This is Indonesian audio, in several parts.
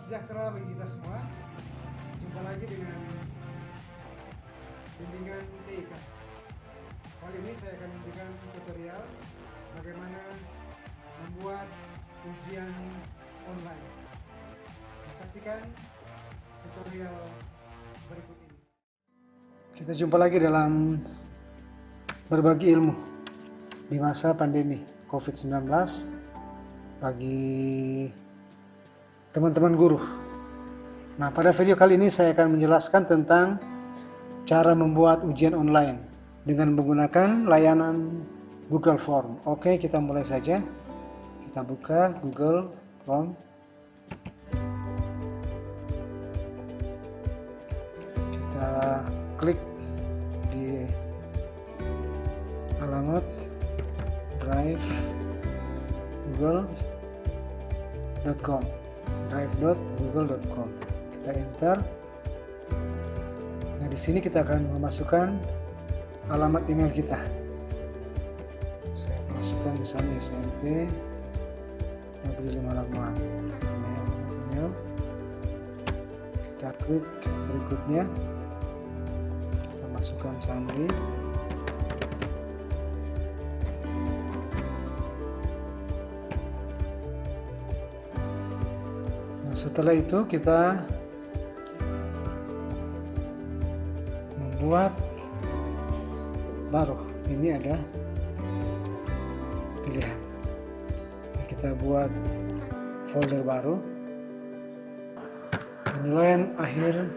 sejahtera bagi kita semua. Jumpa lagi dengan bimbingan TIK. Kali ini saya akan memberikan tutorial bagaimana membuat ujian online. Saksikan tutorial berikut ini. Kita jumpa lagi dalam berbagi ilmu di masa pandemi COVID-19 bagi teman-teman guru. Nah, pada video kali ini saya akan menjelaskan tentang cara membuat ujian online dengan menggunakan layanan Google Form. Oke, kita mulai saja. Kita buka Google Form. Kita klik di alamat drive.google.com. Kita enter. Nah, di sini kita akan memasukkan alamat email kita. Saya masukkan misalnya SMP Negeri 5 Lamongan. Email. Kita klik berikutnya. Kita masukkan sandi. Setelah itu kita membuat baru. Ini ada pilihan. Kita buat folder baru. Penilaian akhir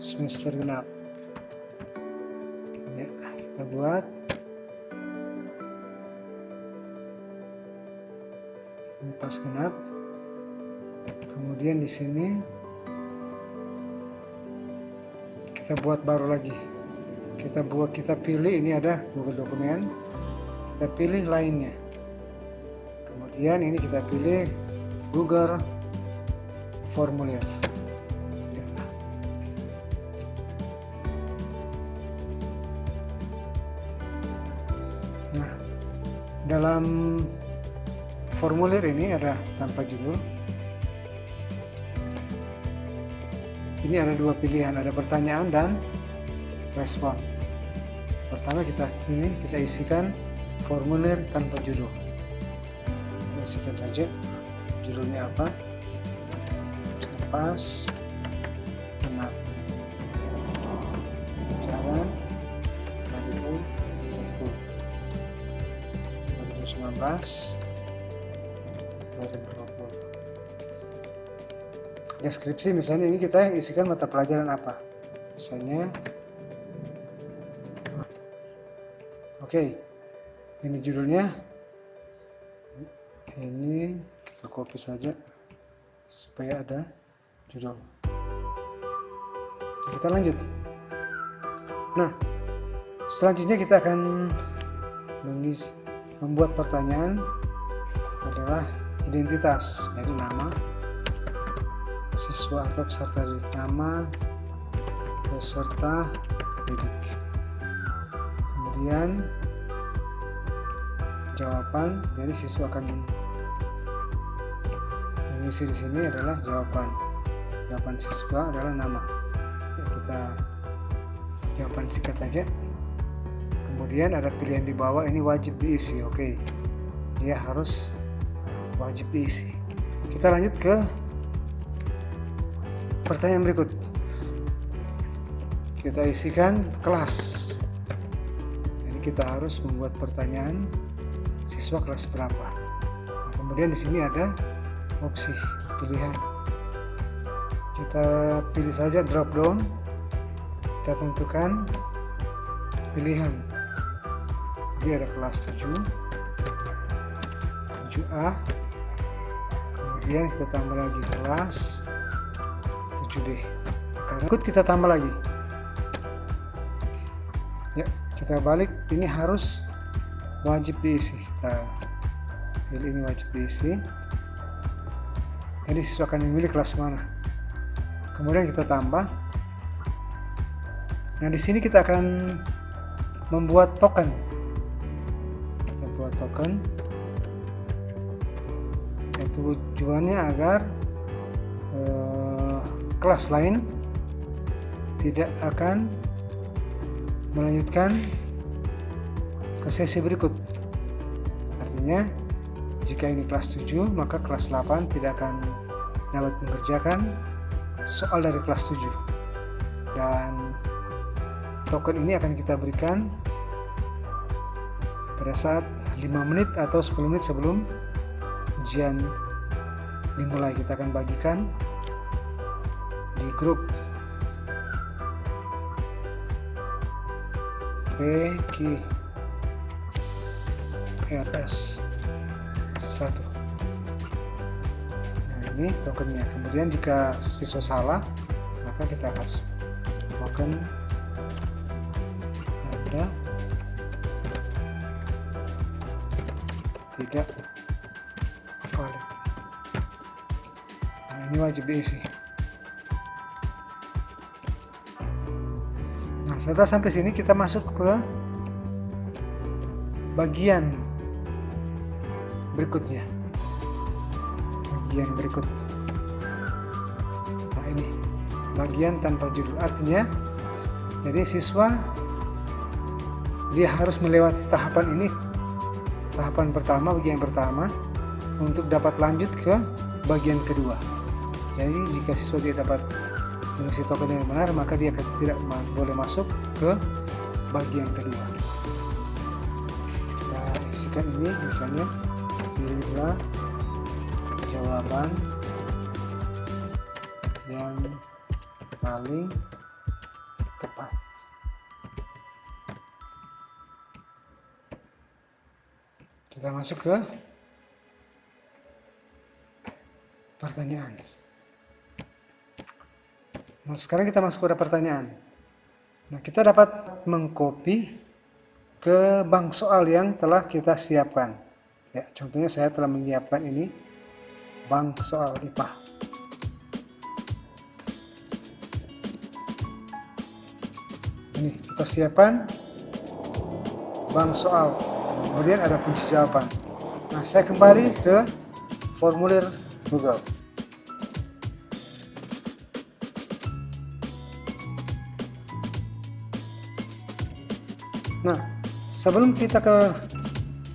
semester genap. Ya, kita buat. Ini pas genap. Kemudian di sini kita buat baru lagi. Kita pilih, ini ada Google Dokumen. Kita pilih lainnya. Kemudian ini kita pilih Google Formulir. Ya. Nah, dalam formulir ini ada tanpa judul. Ini ada dua pilihan, ada pertanyaan dan respon. Pertama kita isikan formulir tanpa judul. Kita isikan saja judulnya apa. Pas benar. Jalan 2019 2020. Deskripsi misalnya ini kita isikan mata pelajaran apa. Misalnya oke, ini judulnya. Ini kita copy saja supaya ada judul. Kita lanjut. Nah, selanjutnya kita akan membuat pertanyaan adalah identitas, yaitu nama siswa atau peserta didik, nama peserta didik. Kemudian jawaban, jadi siswa akan mengisi di sini adalah jawaban. Jawaban siswa adalah nama. Ya, kita jawaban singkat saja. Kemudian ada pilihan di bawah, ini wajib diisi. Oke, dia harus wajib diisi. Kita lanjut ke pertanyaan berikut. Kita isikan kelas. Jadi kita harus membuat pertanyaan siswa kelas berapa. Nah, kemudian di sini ada opsi pilihan. Kita pilih saja drop down. Kita tentukan pilihan. Jadi ada kelas 7A. Kemudian kita tambah lagi kelas 7B. Karena kita tambah lagi. Ya, kita balik. Ini harus wajib diisi. Kita pilih ini wajib diisi. Jadi siswa akan memilih kelas mana. Kemudian kita tambah. Nah, di sini kita akan membuat token. Kita buat token. Tujuannya agar kelas lain tidak akan melanjutkan ke sesi berikut. Artinya jika ini kelas 7, maka kelas 8 tidak akan dapat mengerjakan soal dari kelas 7. Dan token ini akan kita berikan pada saat 5 menit atau 10 menit sebelum ujian dimulai. Kita akan bagikan di grup PQRS 1. Nah, ini tokennya. Kemudian jika siswa salah, maka kita harus token ada tidak valid. Nah, ini wajib diisi. Nah, setelah sampai sini kita masuk ke bagian berikutnya. Bagian berikut. Nah, ini bagian tanpa judul. Artinya, jadi siswa dia harus melewati tahapan ini, tahapan pertama, bagian pertama, untuk dapat lanjut ke bagian kedua. Jadi jika siswa tidak dapat mengisi token dengan benar, maka dia tidak boleh masuk ke bagian kedua. Kita isikan ini, misalnya pilihlah jawaban yang paling tepat. Kita masuk ke pertanyaan. Nah, sekarang kita masuk pada pertanyaan. Nah, kita dapat mengcopy ke bank soal yang telah kita siapkan. Ya, contohnya saya telah menyiapkan ini bank soal IPA. Ini kita siapkan bank soal. Kemudian ada kunci jawaban. Nah, saya kembali ke formulir Google. Nah, sebelum kita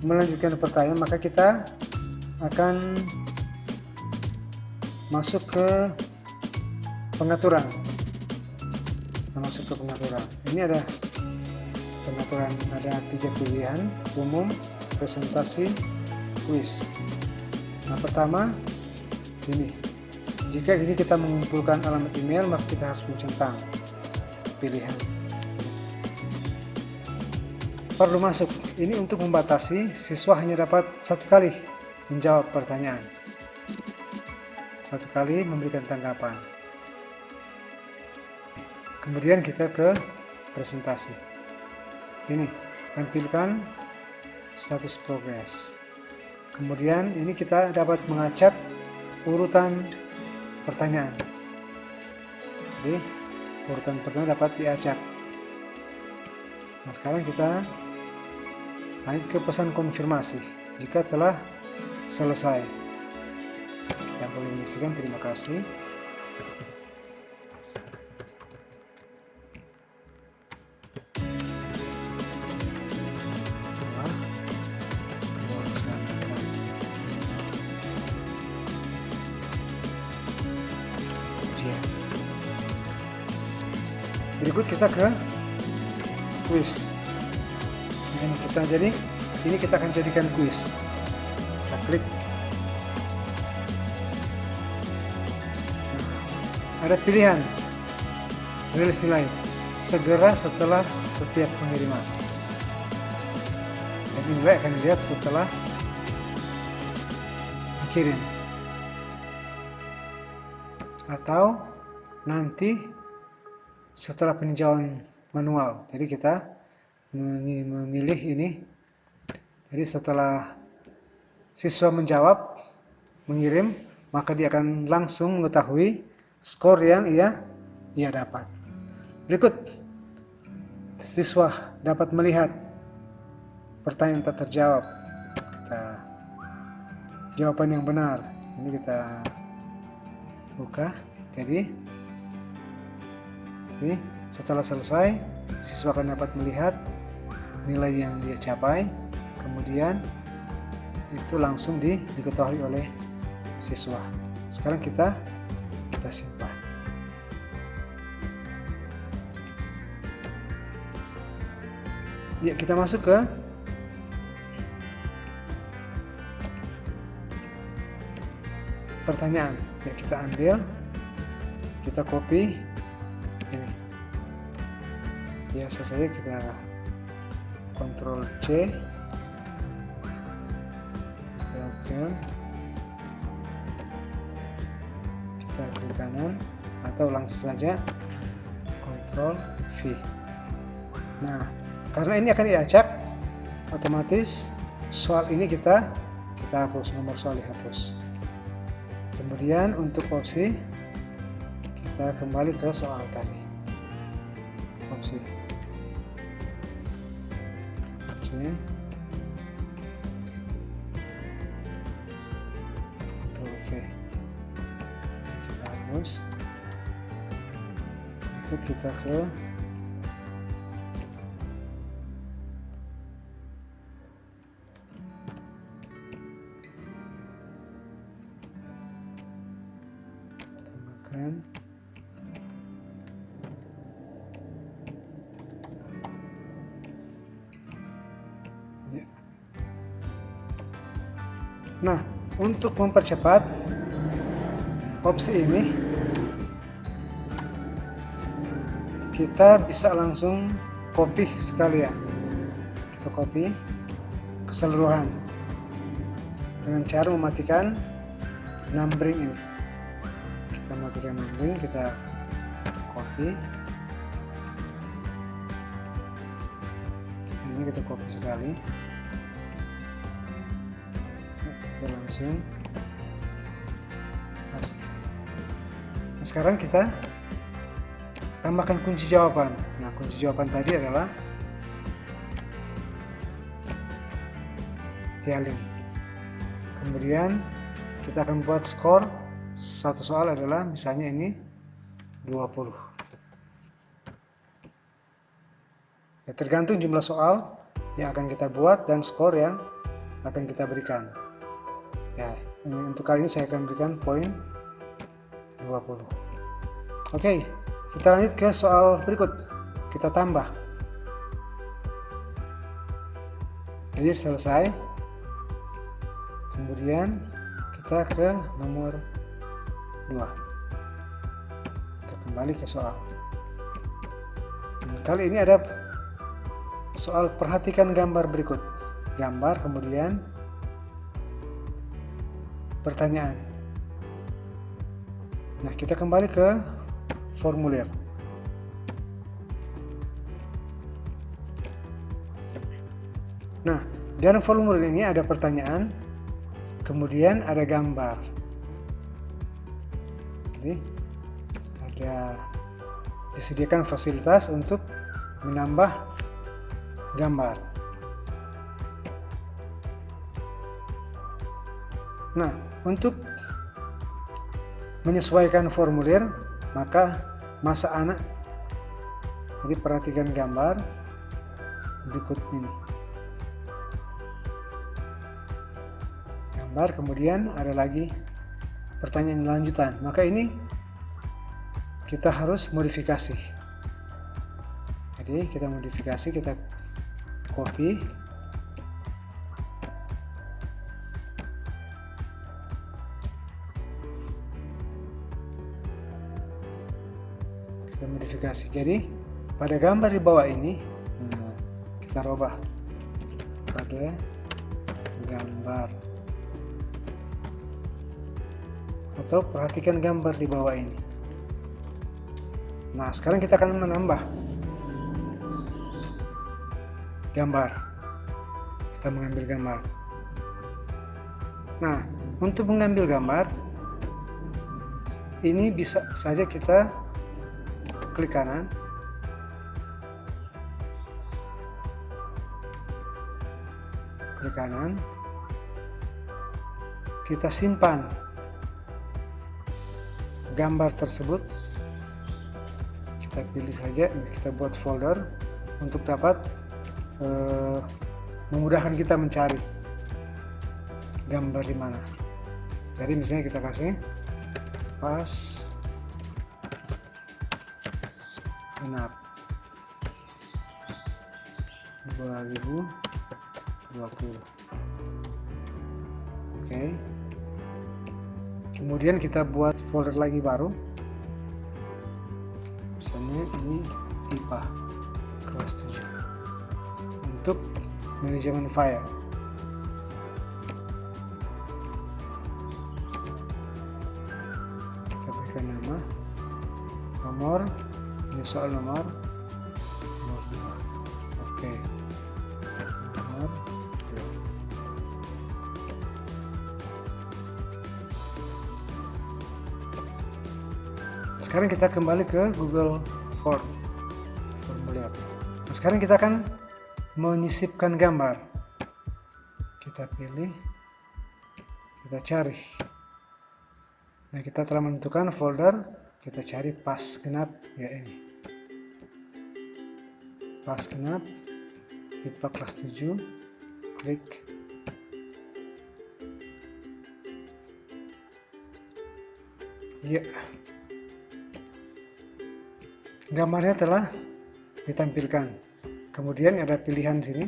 melanjutkan pertanyaan, maka kita akan masuk ke pengaturan. Kita masuk ke pengaturan. Ini ada pengaturan, ada 3 pilihan: umum, presentasi, kuis. Nah, pertama ini, jika ini kita mengumpulkan alamat email, maka kita harus mencentang pilihan. Perlu masuk. Ini untuk membatasi siswa hanya dapat 1 kali menjawab pertanyaan, 1 kali memberikan tanggapan. Kemudian kita ke presentasi. Ini tampilkan status progres. Kemudian ini kita dapat mengacak urutan pertanyaan. Jadi urutan pertanyaan dapat diacak. Nah, sekarang kita naik ke pesan konfirmasi jika telah selesai. Yang boleh mengisikan, terima kasih. Berikut kita ke kuis. Ini kita akan jadikan kuis. Kita klik. Ada pilihan rilis nilai segera setelah setiap pengiriman. Dan nilai akan dilihat setelah dikirim atau nanti setelah peninjauan manual. Jadi kita memilih ini. Jadi setelah siswa menjawab, mengirim, maka dia akan langsung mengetahui skor yang ia dapat. Berikut siswa dapat melihat pertanyaan tak terjawab. Kita jawaban yang benar. Ini kita buka. Jadi ini setelah selesai, siswa akan dapat melihat nilai yang dia capai, kemudian itu langsung diketahui oleh siswa. Sekarang kita simpan. Ya, kita masuk ke pertanyaan. Ya, kita ambil, kita copy ini. Biasa saja kita Ctrl C, kita klik kanan, atau langsung saja Ctrl V. Nah, karena ini akan diacak, otomatis soal ini kita hapus, nomor soal dihapus. Kemudian untuk opsi, kita kembali ke soal tadi. Opsi C, Ctrl V, kita hapus. Berikut kita ke tambahkan. Ya. Nah, untuk mempercepat opsi ini, kita bisa langsung copy sekalian. Kita copy keseluruhan dengan cara mematikan numbering ini. Kita matikan numbering, kita copy. Ini kita copy sekali. Kita langsung paste. Nah, sekarang kita tambahkan kunci jawaban. Nah, kunci jawaban tadi adalah tiling. Kemudian kita akan buat skor. Satu soal adalah misalnya ini 20. Ya, tergantung jumlah soal yang akan kita buat dan skor yang akan kita berikan. Ya, untuk kali ini saya akan berikan poin 20. Oke, kita lanjut ke soal berikut. Kita tambah. Jadi selesai. Kemudian kita ke nomor 2. Kita kembali ke soal. Kali ini ada soal perhatikan gambar berikut. Gambar, kemudian pertanyaan. Nah, kita kembali ke formulir. Nah, dalam formulir ini ada pertanyaan, kemudian ada gambar. Jadi ada disediakan fasilitas untuk menambah gambar. Nah, untuk menyesuaikan formulir, maka masa anak, jadi perhatikan gambar berikut ini. Gambar, kemudian ada lagi pertanyaan lanjutan. Maka ini kita harus modifikasi. Jadi kita modifikasi, kita copy. Kita modifikasi. Jadi pada gambar di bawah ini, kita rubah pada gambar. Atau perhatikan gambar di bawah ini. Nah, sekarang kita akan menambah gambar. Kita mengambil gambar. Nah, untuk mengambil gambar ini bisa saja kita klik kanan, kita simpan. gambar tersebut. Kita pilih saja, kita buat folder untuk dapat memudahkan kita mencari gambar di mana. Jadi misalnya kita kasih pas genap 2020. Oke. Kemudian kita buat folder lagi baru. Misalnya ini tipe kelas 7 untuk manajemen file. Kita berikan nama, nomor, ini soal nomor 2. Oke. Nomor 2. Sekarang kita kembali ke Google Formulir. Nah, sekarang kita akan menyisipkan gambar. Kita pilih, kita cari. Nah, kita telah menentukan folder, kita cari pas genap, ya ini. Pas genap, IPA kelas 7, klik. Ya. Gambarnya telah ditampilkan. Kemudian ada pilihan sini,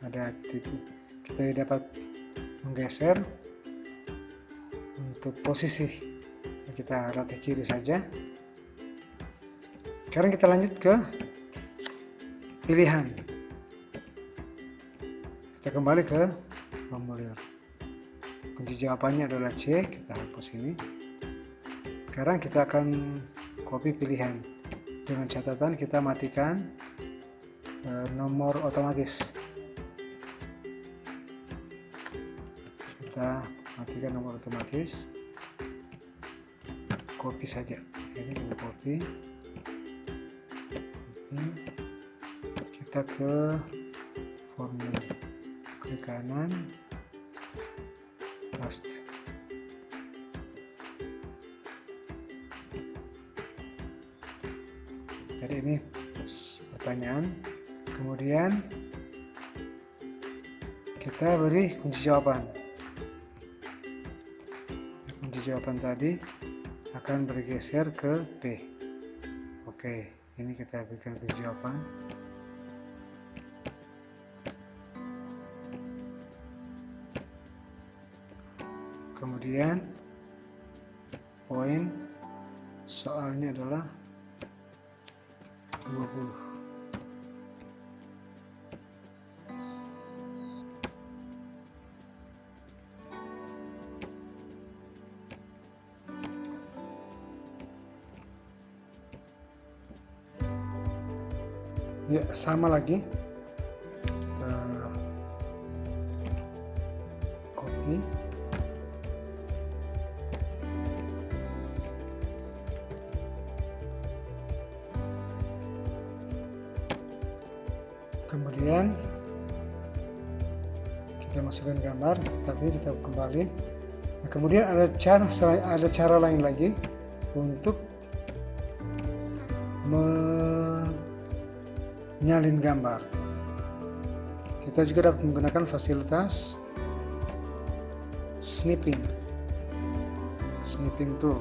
ada titik. Kita dapat menggeser untuk posisi. Kita latih kiri saja. Sekarang kita lanjut ke pilihan. Kita kembali ke formulir. Kunci jawabannya adalah C. Kita hapus ini. Sekarang kita akan copy pilihan. Dengan catatan kita matikan nomor otomatis. Kita matikan nomor otomatis. Copy saja. Ini kita copy. Kita ke formulir. Klik kanan. Paste. Jadi ini pertanyaan. Kemudian kita beri kunci jawaban. Kunci jawaban tadi akan bergeser ke B. Oke, ini kita berikan kunci jawaban. Kemudian poin soalnya adalah 20. Ya, sama lagi. Kita copy. Kemudian kita masukkan gambar, tapi kita kembali. Nah, kemudian ada cara lain lagi untuk menyalin gambar. Kita juga dapat menggunakan fasilitas snipping tool.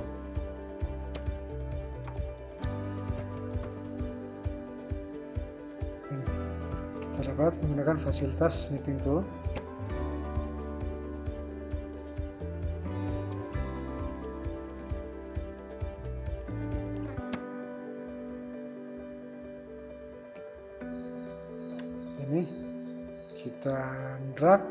Kita dapat menggunakan fasilitas snipping tool. Ini kita drag.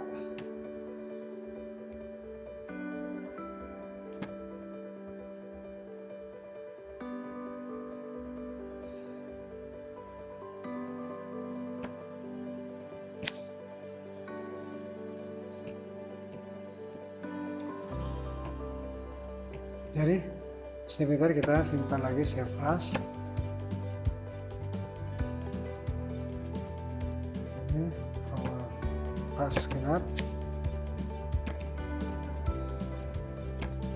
Jadi snipping tadi kita simpan lagi, save as. Ini pas genap.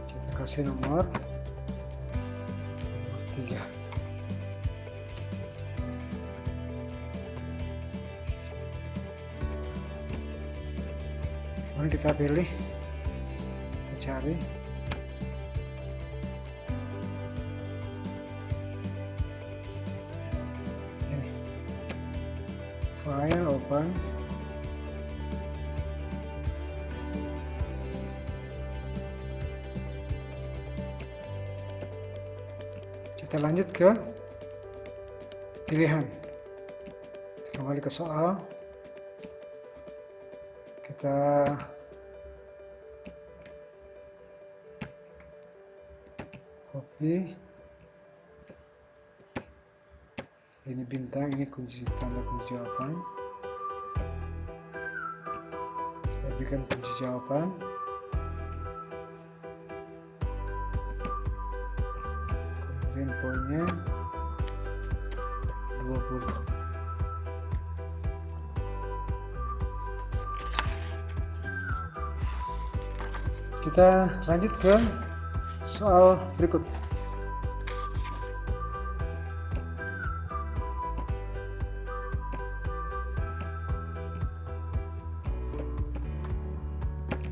Kita kasih nomor 3. Kemudian kita pilih, kita cari. Ini. File, open. Kita lanjut ke pilihan. Kembali ke soal. Kita copy. Ini bintang, ini kunci, tanda kunci jawaban. Kita berikan kunci jawaban. Kemudian poinnya 20. Kita lanjut ke soal berikut.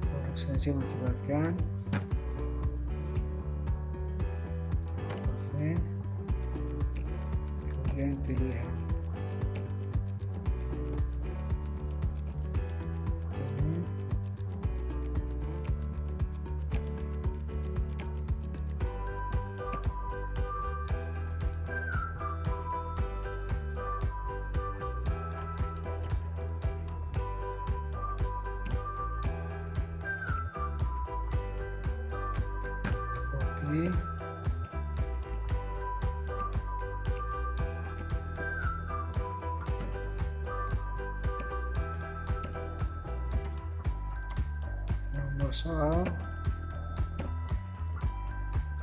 Produk saja mengakibatkan kemudian pilihan. Ini nomor soal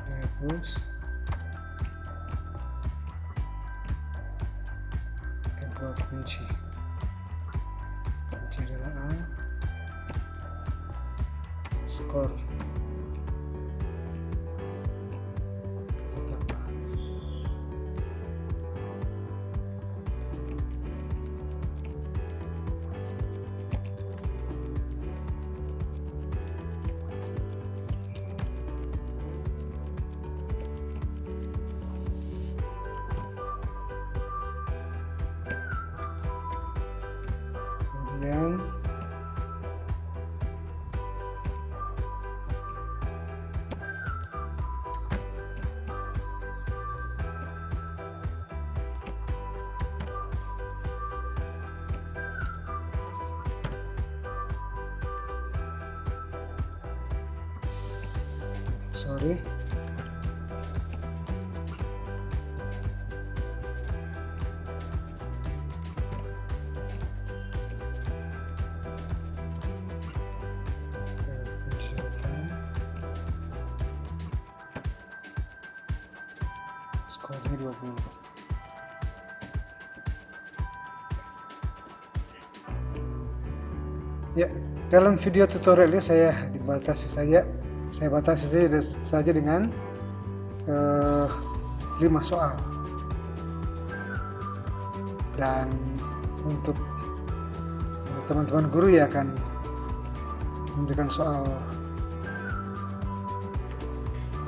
dihapus. Kita buat kunci. Kunci adalah A. Skor. Kemudian sorry. Skornya 20. Ya, dalam video tutorial ini saya batasi saja dengan 5 soal. Dan untuk teman-teman guru ya akan memberikan soal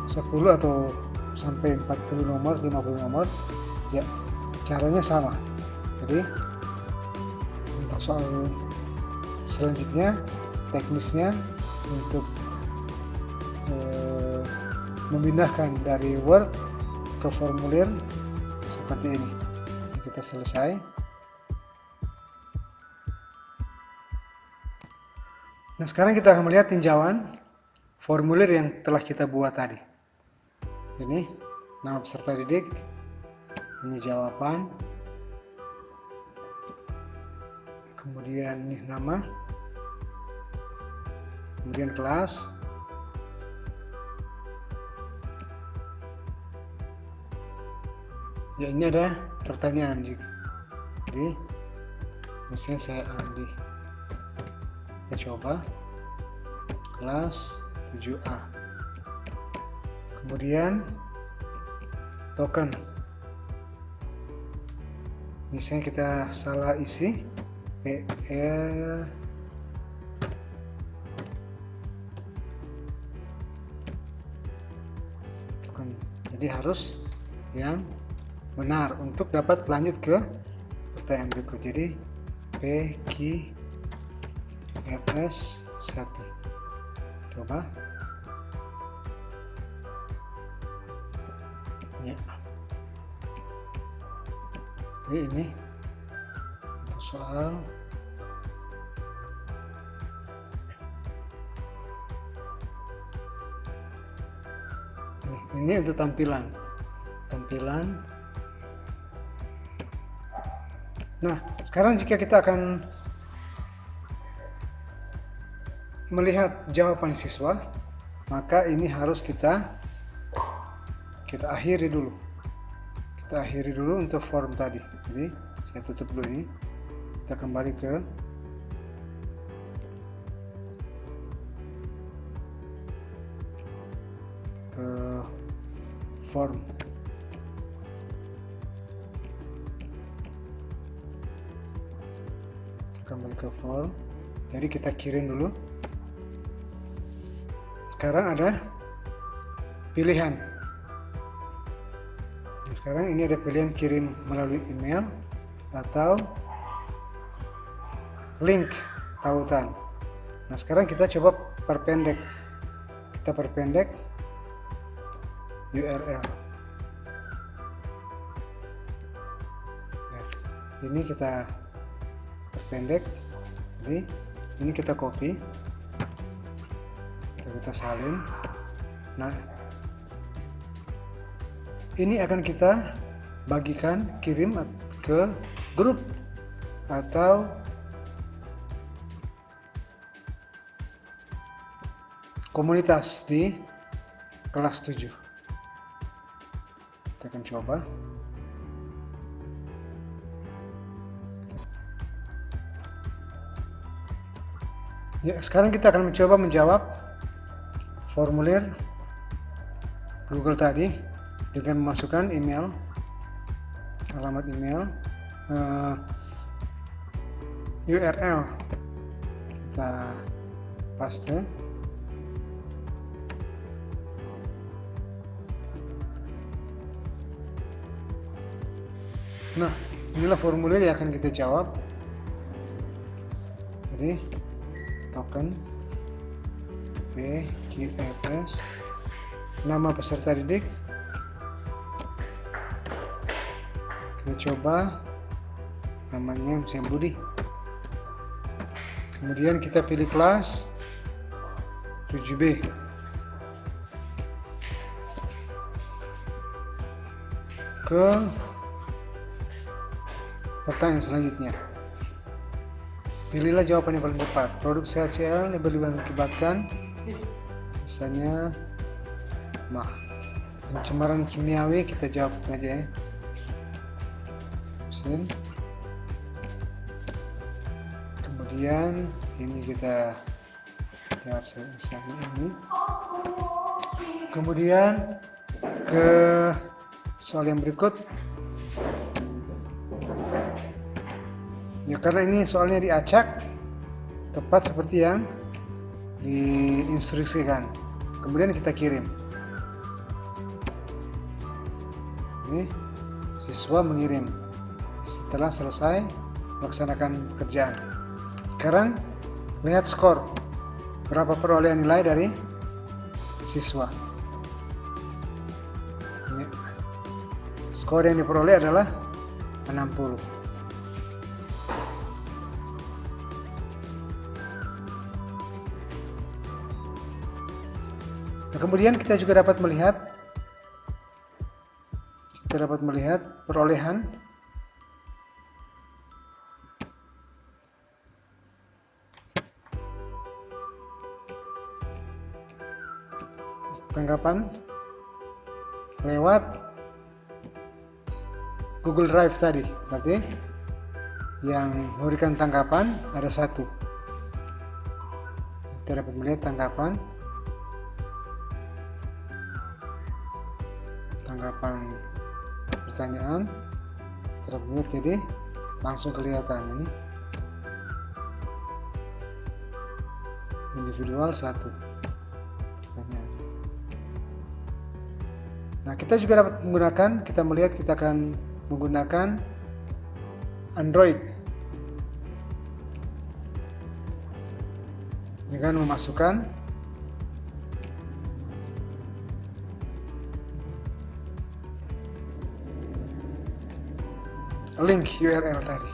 10 atau sampai 40 nomor, 50 nomor, ya caranya sama. Jadi untuk soal selanjutnya, teknisnya untuk memindahkan dari Word ke formulir seperti ini. Kita selesai. Nah, sekarang kita akan melihat tinjauan formulir yang telah kita buat tadi. Ini nama peserta didik, ini jawaban, kemudian ini nama, kemudian kelas, ya ini ada pertanyaan juga. Jadi misalnya saya Andi, kita coba kelas 7A. Kemudian token. Misalnya kita salah isi PL token. Jadi harus yang benar untuk dapat lanjut ke pertanyaan berikut. Jadi PQRS1. Coba. Ya. Jadi ini untuk soal ini untuk tampilan. Nah, sekarang jika kita akan melihat jawaban siswa, maka ini harus kita akhiri dulu. Kita akhiri dulu untuk form tadi. Jadi saya tutup dulu ini. Kita kembali ke form. Kembali ke form. Jadi kita kirim dulu. Sekarang ada pilihan. Nah, sekarang ini ada pilihan kirim melalui email atau link tautan. Nah, sekarang kita coba perpendek. Kita perpendek URL. Ini kita perpendek. Jadi ini kita copy. Kita salin. Nah, ini akan kita bagikan, kirim ke grup atau komunitas di kelas 7. Kita akan coba. Ya, sekarang kita akan mencoba menjawab formulir Google tadi dengan memasukkan email, alamat email, URL kita paste. Nah, inilah formulir yang akan kita jawab. Jadi token PQRS, nama peserta didik, kita coba namanya misalnya Budi. Kemudian kita pilih kelas 7B. Ke pertanyaan selanjutnya. Pilihlah jawaban yang paling tepat. Produk CHCl yang mengakibatkan misalnya pencemaran kimiawi, kita jawab aja ya. Mesin. Kemudian ini kita jawab misalnya ini. Kemudian ke soal yang berikut. Ya, karena ini soalnya diacak tepat seperti yang diinstruksikan. Kemudian kita kirim. Ini siswa mengirim setelah selesai melaksanakan pekerjaan. Sekarang lihat skor. Berapa perolehan nilai dari siswa. Ini. Skor yang diperoleh adalah 60. Nah, kemudian kita juga dapat melihat perolehan tanggapan lewat Google Drive tadi. Berarti yang memberikan tanggapan ada 1. Kita dapat melihat tanggapan pertanyaan, terbuat jadi langsung kelihatan ini individual 1 pertanyaan. Nah, kita juga dapat menggunakan, kita melihat kita akan menggunakan Android dengan memasukkan link URL tadi.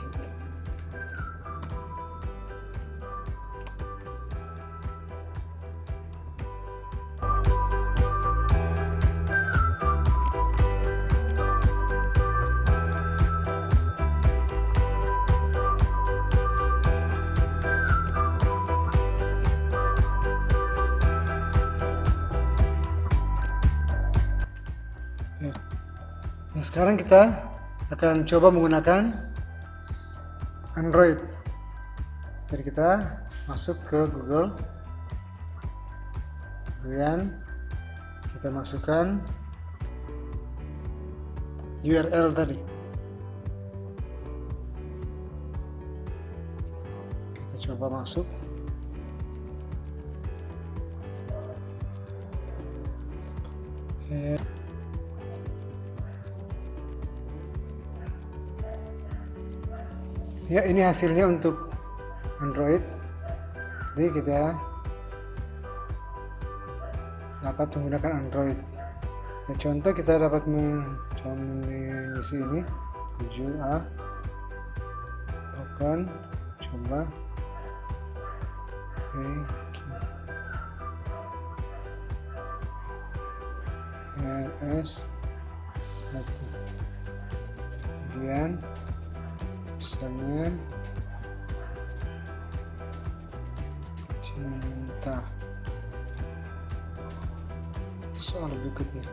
Nah, sekarang kita akan coba menggunakan Android. Jadi kita masuk ke Google, kemudian kita masukkan URL tadi. Kita coba masuk. Oke. Ya, ini hasilnya untuk Android. Jadi kita dapat menggunakan Android. Ya, contoh kita dapat mengisi ini 7A token, coba RS 1, kemudian misalnya cinta. Soal berikutnya,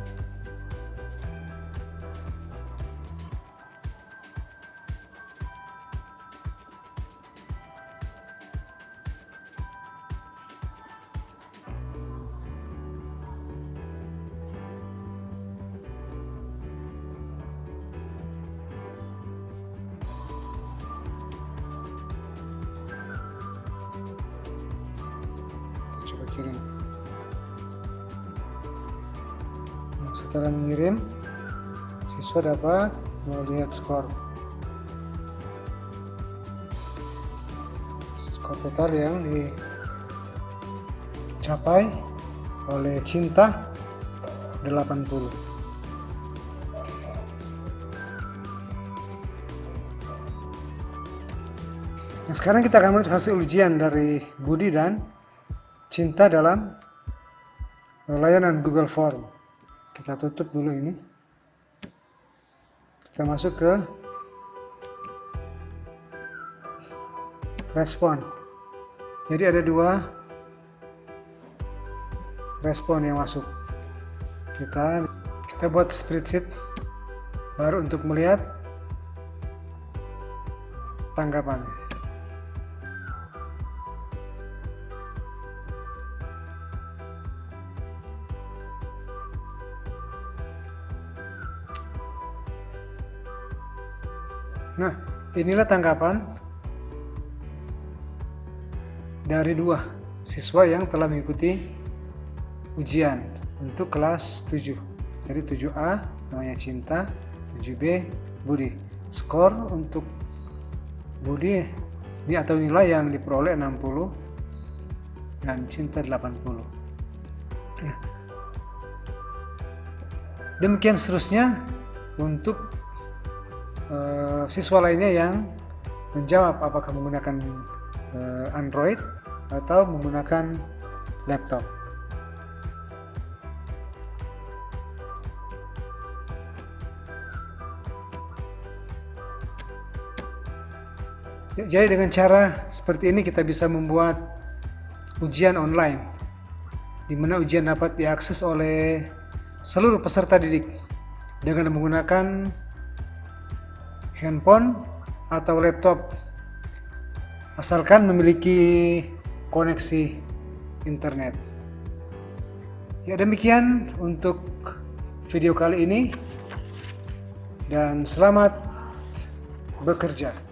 coba kirim. Nah, setelah mengirim, siswa dapat melihat skor total yang dicapai oleh Cinta 80. Nah, sekarang kita akan melihat hasil ujian dari Budi dan Cinta dalam layanan Google Form. Kita tutup dulu ini. Kita masuk ke respon. Jadi ada 2 respon yang masuk. Kita buat spreadsheet baru untuk melihat tanggapan. Nah, inilah tanggapan dari 2 siswa yang telah mengikuti ujian untuk kelas 7. Jadi 7A namanya Cinta, 7B Budi. Skor untuk Budi ini atau nilai yang diperoleh 60 dan Cinta 80. Demikian seterusnya untuk siswa lainnya yang menjawab apakah menggunakan Android atau menggunakan laptop. Jadi dengan cara seperti ini kita bisa membuat ujian online, di mana ujian dapat diakses oleh seluruh peserta didik dengan menggunakan handphone atau laptop, asalkan memiliki koneksi internet. Ya, demikian untuk video kali ini. dan selamat bekerja.